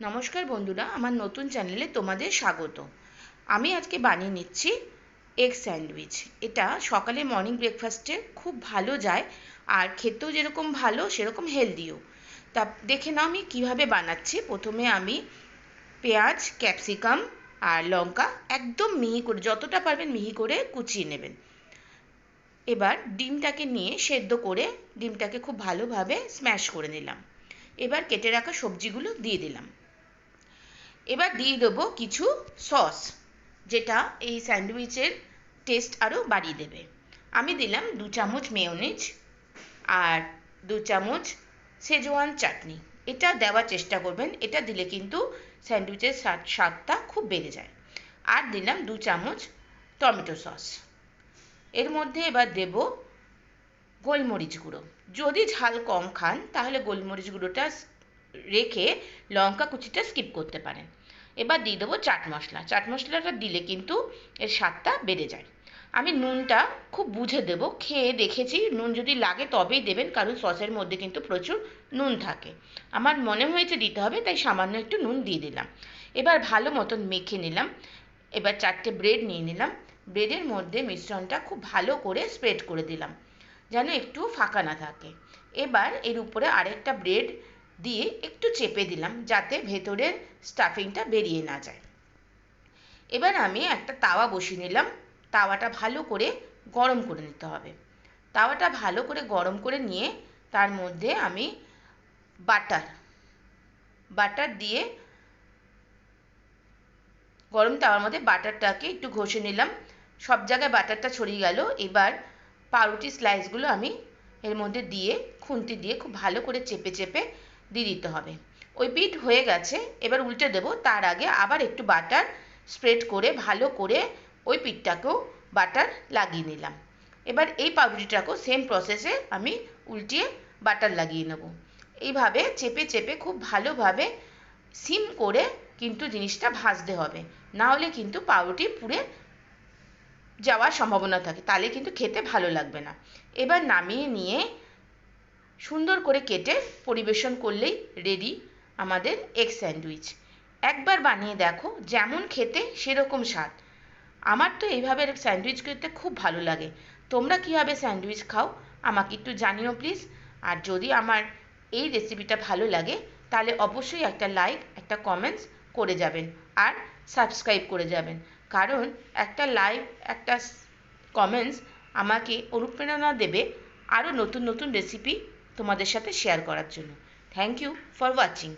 নমস্কার বন্ধুরা, আমার নতুন চ্যানেলে তোমাদের স্বাগত। আমি আজকে বানিয়ে নিচ্ছি এগ স্যান্ডউইচ। এটা সকালে মর্নিং ব্রেকফাস্টে খুব ভালো যায়, আর খেতেও যেরকম ভালো সেরকম হেলদিও। তা দেখে নাও আমি কিভাবে বানাচ্ছি। প্রথমে আমি পেঁয়াজ, ক্যাপসিকাম আর লঙ্কা একদম মিহি করে, যতটা পারবেন মিহি করে কুচিয়ে নেবেন। এবার ডিমটাকে নিয়ে সেদ্ধ করে ডিমটাকে খুব ভালোভাবে স্ম্যাশ করে নিলাম। এবার কেটে রাখা সবজিগুলো দিয়ে দিলাম। এবার দিয়ে দেবো কিছু সস, যেটা এই স্যান্ডউইচের টেস্ট আরও বাড়িয়ে দেবে। আমি দিলাম 2 চামচ মেয়োনিজ আর 2 চামচ শেজওয়ান চাটনি। এটা দেওয়ার চেষ্টা করবেন, এটা দিলে কিন্তু স্যান্ডউইচের স্বাদটা খুব বেড়ে যায়। আর দিলাম 2 চামচ টমেটো সস। এর মধ্যে এবার দেব গোলমরিচ গুঁড়ো। যদি ঝাল কম খান তাহলে গোলমরিচ গুঁড়োটা রেখে লঙ্কা কুচিটা স্কিপ করতে পারেন। এবার দিয়ে দেবো চাট মশলা। চাট মশলাটা দিলে কিন্তু এর স্বাদটা বেড়ে যায়। আমি নুনটা খুব বুঝে দেবো, খেয়ে দেখেছি নুন যদি লাগে তবেই দেবেন, কারণ সসের মধ্যে কিন্তু প্রচুর নুন থাকে। আমার মনে হয়েছে দিতে হবে, তাই সামান্য একটু নুন দিয়ে দিলাম। এবার ভালো মতন মেখে নিলাম। এবার 4টে ব্রেড নিয়ে নিলাম। ব্রেডের মধ্যে মিশ্রণটা খুব ভালো করে স্প্রেড করে দিলাম, যেন একটু ফাঁকা না থাকে। এবার এর উপরে আরেকটা ব্রেড দিয়ে একটু চেপে দিলাম, যাতে ভেতরের স্টাফিংটা বেরিয়ে না যায়। এবার আমি একটা তাওয়া বসিয়ে নিলাম। তাওয়াটা ভালো করে গরম করে নিতে হবে। তাওয়াটা ভালো করে গরম করে নিয়ে তার মধ্যে আমি বাটার দিয়ে গরম তাওয়ার মধ্যে বাটারটাকে একটু ঘষে নিলাম। সব জায়গায় বাটারটা ছড়িয়ে গেল। এবার পাউরুটি স্লাইসগুলো আমি এর মধ্যে দিয়ে খুন্তি দিয়ে খুব ভালো করে চেপে চেপে দিয়ে দিতে হবে। ওই পিঠ হয়ে গেছে, এবার উল্টে দেব। তার আগে আবার একটু বাটার স্প্রেড করে ভালো করে ওই পিঠটাকেও বাটার লাগিয়ে নিলাম। এবার এই পাউরুটিটাকেও সেম প্রসেসে আমি উল্টিয়ে বাটার লাগিয়ে নেব। এইভাবে চেপে চেপে খুব ভালোভাবে সিম করে কিন্তু জিনিসটা ভাজতে হবে, না হলে কিন্তু পাউরুটি পুড়ে যাওয়ার সম্ভাবনা থাকে, তাহলে কিন্তু খেতে ভালো লাগবে না। এবার নামিয়ে নিয়ে সুন্দর করে কেটে পরিবেশন করলেই রেডি আমাদের এগ স্যান্ডউইচ। একবার বানিয়ে দেখো, যেমন খেতে সেরকম স্বাদ। আমার তো এইভাবে স্যান্ডউইচ খেতে খুব ভালো লাগে। তোমরা কীভাবে স্যান্ডউইচ খাও আমাকে একটু জানিও প্লিজ। আর যদি আমার এই রেসিপিটা ভালো লাগে তাহলে অবশ্যই একটা লাইক, একটা কমেন্টস করে যাবেন, আর সাবস্ক্রাইব করে যাবেন। কারণ একটা লাইক, একটা কমেন্টস আমাকে অনুপ্রেরণা দেবে আরও নতুন নতুন রেসিপি তোমাদের সাথে শেয়ার করার জন্য। Thank you for watching.